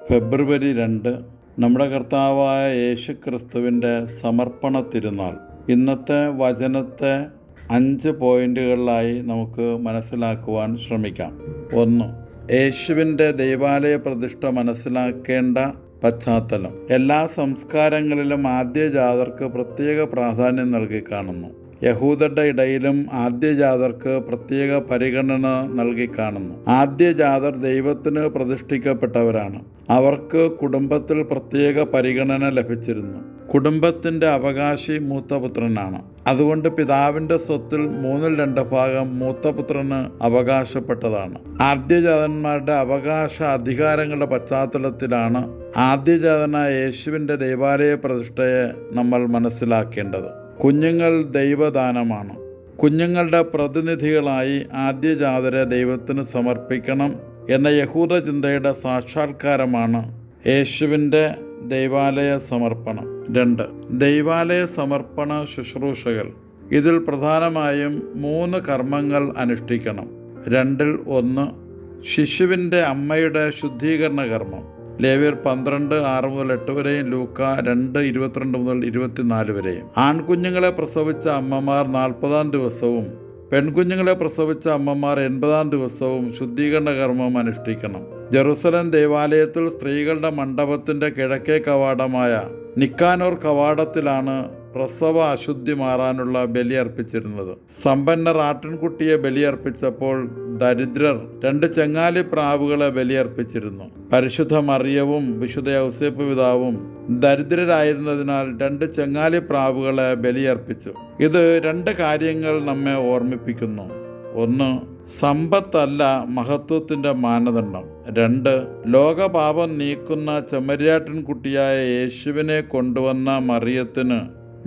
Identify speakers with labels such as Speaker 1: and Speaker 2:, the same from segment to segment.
Speaker 1: ഫെബ്രുവരി 2 നമ്മുടെ കർത്താവായ യേശു ക്രിസ്തുവിൻ്റെ സമർപ്പണ തിരുനാൾ. ഇന്നത്തെ വചനത്തെ 5 പോയിന്റുകളിലായി നമുക്ക് മനസ്സിലാക്കുവാൻ ശ്രമിക്കാം. 1. യേശുവിൻ്റെ ദൈവാലയ പ്രതിഷ്ഠ മനസ്സിലാക്കേണ്ട പശ്ചാത്തലം. എല്ലാ സംസ്കാരങ്ങളിലും ആദ്യജാതർക്ക് പ്രത്യേക പ്രാധാന്യം നൽകി കാണുന്നു. യഹൂദരുടെ ഇടയിലും ആദ്യജാതർക്ക് പ്രത്യേക പരിഗണന നൽകി കാണുന്നു. ആദ്യജാതർ ദൈവത്തിന് പ്രതിഷ്ഠിക്കപ്പെട്ടവരാണ്. അവർക്ക് കുടുംബത്തിൽ പ്രത്യേക പരിഗണന ലഭിച്ചിരുന്നു. കുടുംബത്തിൻ്റെ അവകാശി മൂത്തപുത്രനാണ്. അതുകൊണ്ട് പിതാവിൻ്റെ സ്വത്തിൽ 2/3 ഭാഗം മൂത്തപുത്രന് അവകാശപ്പെട്ടതാണ്. ആദ്യജാതന്മാരുടെ അവകാശ അധികാരങ്ങളുടെ പശ്ചാത്തലത്തിലാണ് ആദ്യജാതനായ യേശുവിൻ്റെ ദൈവാലയ പ്രതിഷ്ഠയെ നമ്മൾ മനസ്സിലാക്കേണ്ടത്. കുഞ്ഞുങ്ങൾ ദൈവദാനമാണ്. കുഞ്ഞുങ്ങളുടെ പ്രതിനിധികളായി ആദ്യജാതരെ ദൈവത്തിന് സമർപ്പിക്കണം എന്ന യഹൂദ ചിന്തയുടെ സാക്ഷാത്കാരമാണ് യേശുവിൻ്റെ ദൈവാലയ സമർപ്പണം. 2. ദൈവാലയ സമർപ്പണ ശുശ്രൂഷകൾ. ഇതിൽ പ്രധാനമായും 3 കർമ്മങ്ങൾ അനുഷ്ഠിക്കണം. 2-ൽ 1 ശിശുവിൻ്റെ അമ്മയുടെ ശുദ്ധീകരണ കർമ്മം. ലേവ്യർ 12:6-8 വരെയും ലൂക്ക 2:22-24 വരെയും. ആൺകുഞ്ഞുങ്ങളെ പ്രസവിച്ച അമ്മമാർ 40-ാം ദിവസവും പെൺകുഞ്ഞുങ്ങളെ പ്രസവിച്ച അമ്മമാർ 80-ാം ദിവസവും ശുദ്ധീകരണ കർമ്മം അനുഷ്ഠിക്കണം. ജെറുസലേം ദേവാലയത്തിൽ സ്ത്രീകളുടെ മണ്ഡപത്തിൻ്റെ കിഴക്കേ കവാടമായ നിക്കാനോർ കവാടത്തിലാണ് പ്രസവ അശുദ്ധി മാറാനുള്ള ബലി അർപ്പിച്ചിരുന്നത്. സമ്പന്നർ ആട്ടിൻകുട്ടിയെ ബലിയർപ്പിച്ചപ്പോൾ ദരിദ്രർ 2 ചെങ്ങാലി പ്രാവുകളെ ബലിയർപ്പിച്ചിരുന്നു. പരിശുദ്ധ മറിയവും വിശുദ്ധ യൗസേപ്പ് പിതാവും ദരിദ്രരായിരുന്നതിനാൽ 2 ചെങ്ങാലി പ്രാവുകളെ ബലിയർപ്പിച്ചു. ഇത് 2 കാര്യങ്ങൾ നമ്മെ ഓർമ്മിപ്പിക്കുന്നു. 1. സമ്പത്തല്ല മഹത്വത്തിൻ്റെ മാനദണ്ഡം. 2. ലോകപാപം നീക്കുന്ന ചെമ്മരിയാട്ടിൻകുട്ടിയായ യേശുവിനെ കൊണ്ടുവന്ന മറിയത്തിന്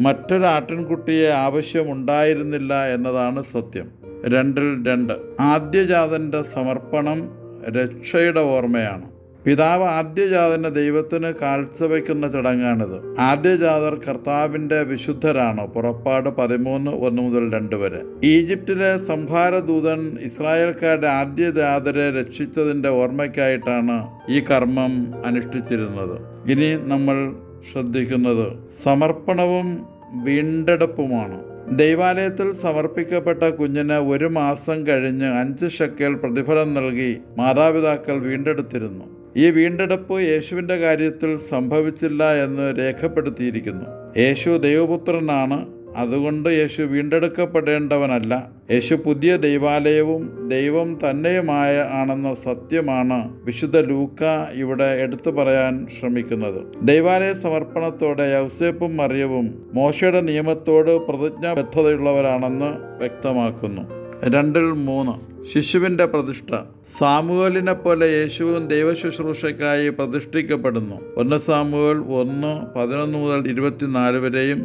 Speaker 1: മറ്റൊരു ആട്ടിൻകുട്ടിയെ ആവശ്യമുണ്ടായിരുന്നില്ല എന്നതാണ് സത്യം. 2-ൽ 2 ആദ്യജാതൻ്റെ സമർപ്പണം രക്ഷയുടെ ഓർമ്മയാണ്. പിതാവ് ആദ്യജാതനെ ദൈവത്തിന് കാഴ്ചവെക്കുന്ന ചടങ്ങാണിത്. ആദ്യജാതർ കർത്താവിൻ്റെ വിശുദ്ധരാണ്. പുറപ്പാട് 13:1-2 വരെ. ഈജിപ്തിലെ സംഹാരദൂതൻ ഇസ്രായേൽക്കാരുടെ ആദ്യജാതരെ രക്ഷിച്ചതിൻ്റെ ഓർമ്മയ്ക്കായിട്ടാണ് ഈ കർമ്മം അനുഷ്ഠിച്ചിരുന്നത്. ഇനി നമ്മൾ ശ്രദ്ധിക്കുന്നത് സമർപ്പണവും വീണ്ടെടുപ്പുമാണ്. ദൈവാലയത്തിൽ സമർപ്പിക്കപ്പെട്ട കുഞ്ഞിന് 1 മാസം കഴിഞ്ഞ് 5 ഷെക്കേൽ പ്രതിഫലം നൽകി മാതാപിതാക്കൾ വീണ്ടെടുത്തിരുന്നു. ഈ വീണ്ടെടുപ്പ് യേശുവിൻ്റെ കാര്യത്തിൽ സംഭവിച്ചില്ല എന്ന് രേഖപ്പെടുത്തിയിരിക്കുന്നു. യേശു ദൈവപുത്രനാണ്. അതുകൊണ്ട് യേശു വീണ്ടെടുക്കപ്പെടേണ്ടവനല്ല. യേശു പുതിയ ദൈവാലയവും ദൈവം തന്നെയുമായ ആണെന്ന സത്യമാണ് വിശുദ്ധ ലൂക്ക ഇവിടെ എടുത്തു പറയാൻ ശ്രമിക്കുന്നത്. ദൈവാലയ സമർപ്പണത്തോടെ യൗസേപ്പും മറിയവും മോശയുടെ നിയമത്തോട് പ്രതിജ്ഞാബദ്ധതയുള്ളവരാണെന്ന് വ്യക്തമാക്കുന്നു. 2-ൽ 3 ശിശുവിൻ്റെ പ്രതിഷ്ഠ. സാമുവേലിനെ പോലെ യേശുവും ദൈവശുശ്രൂഷയ്ക്കായി പ്രതിഷ്ഠിക്കപ്പെടുന്നു. 1 സാമുവേൽ 1:11-24 വരെയും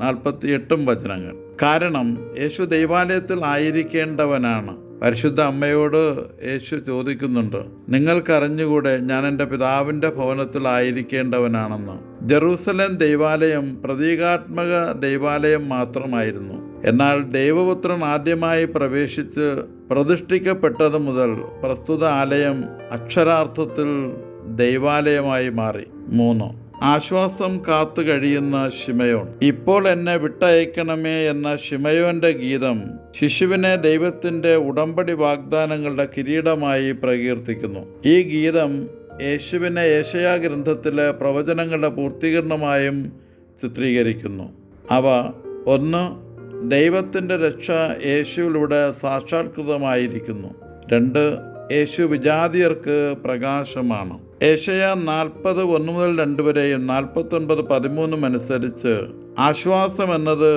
Speaker 1: 48 വചനങ്ങൾ. കാരണം യേശു ദൈവാലയത്തിൽ ആയിരിക്കേണ്ടവനാണ്. പരിശുദ്ധ അമ്മയോട് യേശു ചോദിക്കുന്നുണ്ട്, നിങ്ങൾക്കറിഞ്ഞുകൂടെ ഞാൻ എൻ്റെ പിതാവിൻ്റെ ഭവനത്തിൽ ആയിരിക്കേണ്ടവനാണെന്ന്. ജെറൂസലേം ദൈവാലയം പ്രതീകാത്മക ദൈവാലയം മാത്രമായിരുന്നു. എന്നാൽ ദൈവപുത്രൻ ആദ്യമായി പ്രവേശിച്ച് പ്രതിഷ്ഠിക്കപ്പെട്ടത് മുതൽ പ്രസ്തുത ആലയം അക്ഷരാർത്ഥത്തിൽ ദൈവാലയമായി മാറി. 3 ആശ്വാസം കാത്തു കഴിയുന്ന ശിമയോൻ. ഇപ്പോൾ എന്നെ വിട്ടയക്കണമേ എന്ന ശിമയോന്റെ ഗീതം ശിശുവിനെ ദൈവത്തിൻ്റെ ഉടമ്പടി വാഗ്ദാനങ്ങളുടെ കിരീടമായി പ്രകീർത്തിക്കുന്നു. ഈ ഗീതം യേശുവിനെ യേശയ്യാ ഗ്രന്ഥത്തിലെ പ്രവചനങ്ങളുടെ പൂർത്തീകരണമായും ചിത്രീകരിക്കുന്നു. അവ 1. ദൈവത്തിൻ്റെ രക്ഷ യേശുവിലൂടെ സാക്ഷാത്കൃതമായിരിക്കുന്നു. 2. യേശു വിജാതിയർക്ക് പ്രകാശമാണ്. യേശയ്യാ 40:1-2 വരെയും 49:13 അനുസരിച്ച് ആശ്വാസം എന്നത്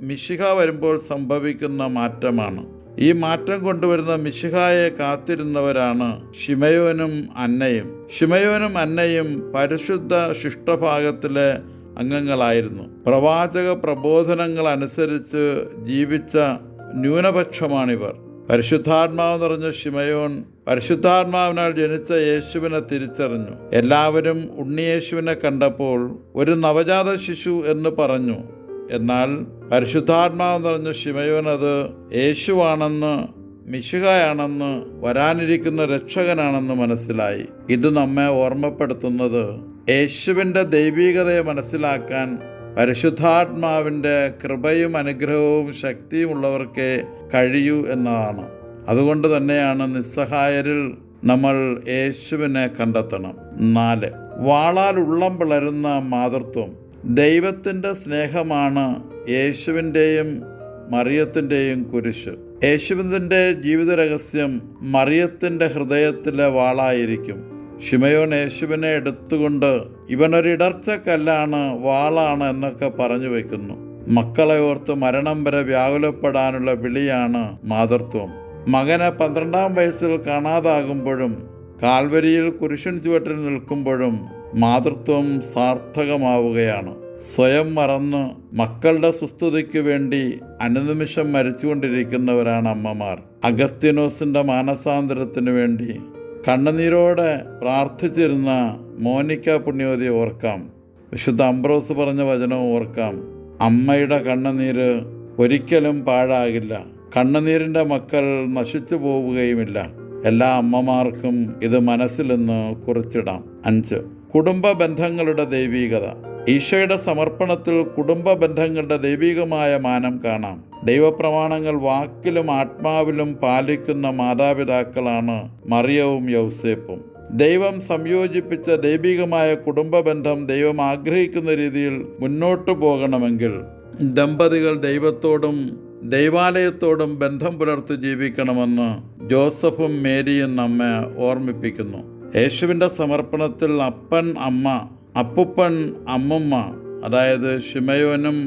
Speaker 1: മിശിഹ വരുമ്പോൾ സംഭവിക്കുന്ന മാറ്റമാണ്. ഈ മാറ്റം കൊണ്ടുവരുന്ന മിശിഹായെ കാത്തിരുന്നവരാണ് ശിമയോനും അന്നയും. ശിമയോനും അന്നയും പരിശുദ്ധ ശിഷ്ടഭാഗത്തിലെ അംഗങ്ങളായിരുന്നു. പ്രവാചക പ്രബോധനങ്ങൾ അനുസരിച്ച് ജീവിച്ച ന്യൂനപക്ഷമാണിവർ. പരിശുദ്ധാത്മാവ് നിറഞ്ഞ ശിമയോൻ പരിശുദ്ധാത്മാവിനാൽ ജനിച്ച യേശുവിനെ തിരിച്ചറിഞ്ഞു. എല്ലാവരും ഉണ്ണിയേശുവിനെ കണ്ടപ്പോൾ ഒരു നവജാത ശിശു എന്ന് പറഞ്ഞു. എന്നാൽ പരിശുദ്ധാത്മാവ് നിറഞ്ഞ ശിമയോൻ അത് യേശുവാണെന്ന് മിശിഹായാണെന്ന്, വരാനിരിക്കുന്ന രക്ഷകനാണെന്ന് മനസ്സിലായി. ഇത് നമ്മെ ഓർമ്മപ്പെടുത്തുന്നത് യേശുവിൻ്റെ ദൈവീകതയെ മനസ്സിലാക്കാൻ പരിശുദ്ധാത്മാവിൻ്റെ കൃപയും അനുഗ്രഹവും ശക്തിയും ഉള്ളവർക്കേ കഴിയൂ എന്നതാണ്. അതുകൊണ്ട് തന്നെയാണ് നിസ്സഹായരിൽ നമ്മൾ യേശുവിനെ കണ്ടെത്തണം. 4. വാളാൽ ഉള്ളം പിളരുന്ന മാതൃത്വം. ദൈവത്തിൻ്റെ സ്നേഹമാണ് യേശുവിൻ്റെയും മറിയത്തിൻ്റെയും കുരിശ്. യേശുവിൻ്റെ ജീവിത രഹസ്യം മറിയത്തിൻ്റെ ഹൃദയത്തിലെ വാളായിരിക്കും. ശിമയോൻ യേശുവിനെ എടുത്തുകൊണ്ട് ഇവനൊരിടർച്ചക്കല്ലാണ്, വാളാണ് എന്നൊക്കെ പറഞ്ഞു വയ്ക്കുന്നു. മക്കളെ ഓർത്ത് മരണം വരെ വ്യാകുലപ്പെടാനുള്ള വിളിയാണ് മാതൃത്വം. മകനെ 12-ാം വയസ്സിൽ കാണാതാകുമ്പോഴും കാൽവരിയിൽ കുരിശിൻ ചുവട്ടിൽ നിൽക്കുമ്പോഴും മാതൃത്വം സാർത്ഥകമാവുകയാണ്. സ്വയം മറന്ന് മക്കളുടെ സുസ്ഥിതിക്ക് വേണ്ടി അനുനിമിഷം മരിച്ചുകൊണ്ടിരിക്കുന്നവരാണ് അമ്മമാർ. അഗസ്തീനോസിൻ്റെ മാനസാന്തരത്തിനു വേണ്ടി കണ്ണുനീരോടെ പ്രാർത്ഥിച്ചിരുന്ന മോനിക്ക പുണ്യവതിയെ ഓർക്കാം. വിശുദ്ധ അംബ്രോസ് പറഞ്ഞ വചനവും ഓർക്കാം. അമ്മയുടെ കണ്ണുനീര് ഒരിക്കലും പാഴാകില്ല. കണ്ണുനീരിൻ്റെ മക്കൾ നശിച്ചു പോവുകയുമില്ല. എല്ലാ അമ്മമാർക്കും ഇത് മനസ്സിലെന്ന് കുറിച്ചിടാം. 5. കുടുംബ ബന്ധങ്ങളുടെ ദൈവീകത. ഈശോയുടെ സമർപ്പണത്തിൽ കുടുംബ ബന്ധങ്ങളുടെ ദൈവികമായ മാനം കാണാം. ദൈവപ്രമാണങ്ങൾ വാക്കിലും ആത്മാവിലും പാലിക്കുന്ന മാതാപിതാക്കളാണ് മറിയവും യൗസേപ്പും. ദൈവം സംയോജിപ്പിച്ച ദൈവികമായ കുടുംബ ബന്ധം ദൈവം ആഗ്രഹിക്കുന്ന രീതിയിൽ മുന്നോട്ടു പോകണമെങ്കിൽ ദമ്പതികൾ ദൈവത്തോടും ദൈവാലയത്തോടും ബന്ധം പുലർത്തി ജീവിക്കണമെന്ന് ജോസഫും മേരിയും നമ്മെ ഓർമ്മിപ്പിക്കുന്നു. യേശുവിൻ്റെ സമർപ്പണത്തിൽ അപ്പൻ അമ്മ, അപ്പുപ്പൻ അമ്മുമ്മ, അതായത് ശിമയോനും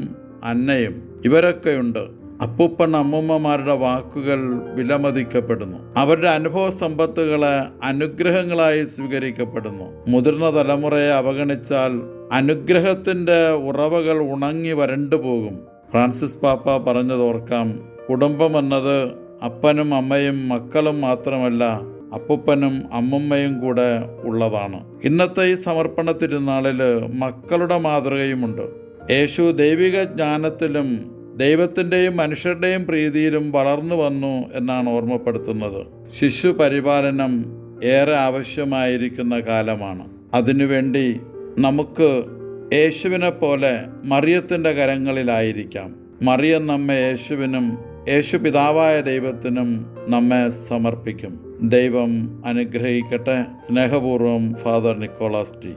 Speaker 1: അന്നയും ഇവരൊക്കെയുണ്ട്. അപ്പുപ്പൻ അമ്മുമ്മമാരുടെ വാക്കുകൾ വിലമതിക്കപ്പെടുന്നു. അവരുടെ അനുഭവ സമ്പത്തുകളെ അനുഗ്രഹങ്ങളായി സ്വീകരിക്കപ്പെടുന്നു. മുതിർന്ന തലമുറയെ അവഗണിച്ചാൽ അനുഗ്രഹത്തിൻ്റെ ഉറവകൾ ഉണങ്ങി വരണ്ടു പോകും. ഫ്രാൻസിസ് പാപ്പ പറഞ്ഞതോർക്കാം. കുടുംബം എന്നത് അപ്പനും അമ്മയും മക്കളും മാത്രമല്ല, അപ്പുപ്പനും അമ്മുമ്മയും കൂടെ ഉള്ളതാണ്. ഇന്നത്തെ ഈ സമർപ്പണ തിരുനാളിൽ മക്കളുടെ മാതൃകയുമുണ്ട്. യേശു ദൈവിക ജ്ഞാനത്തിലും ദൈവത്തിൻ്റെയും മനുഷ്യരുടെയും പ്രീതിയിലും വളർന്നു വന്നു എന്നാണ് ഓർമ്മപ്പെടുത്തുന്നത്. ശിശു പരിപാലനം ഏറെ ആവശ്യമായിരിക്കുന്ന കാലമാണ്. അതിനുവേണ്ടി നമുക്ക് യേശുവിനെ പോലെ മറിയത്തിൻ്റെ കരങ്ങളിലായിരിക്കാം. മറിയം നമ്മെ യേശുവിനും യേശു പിതാവായ ദൈവത്തിനും നമ്മെ സമർപ്പിക്കും. ദൈവം അനുഗ്രഹിക്കട്ടെ. സ്നേഹപൂർവ്വം ഫാദർ നിക്കോളാസ് ടി.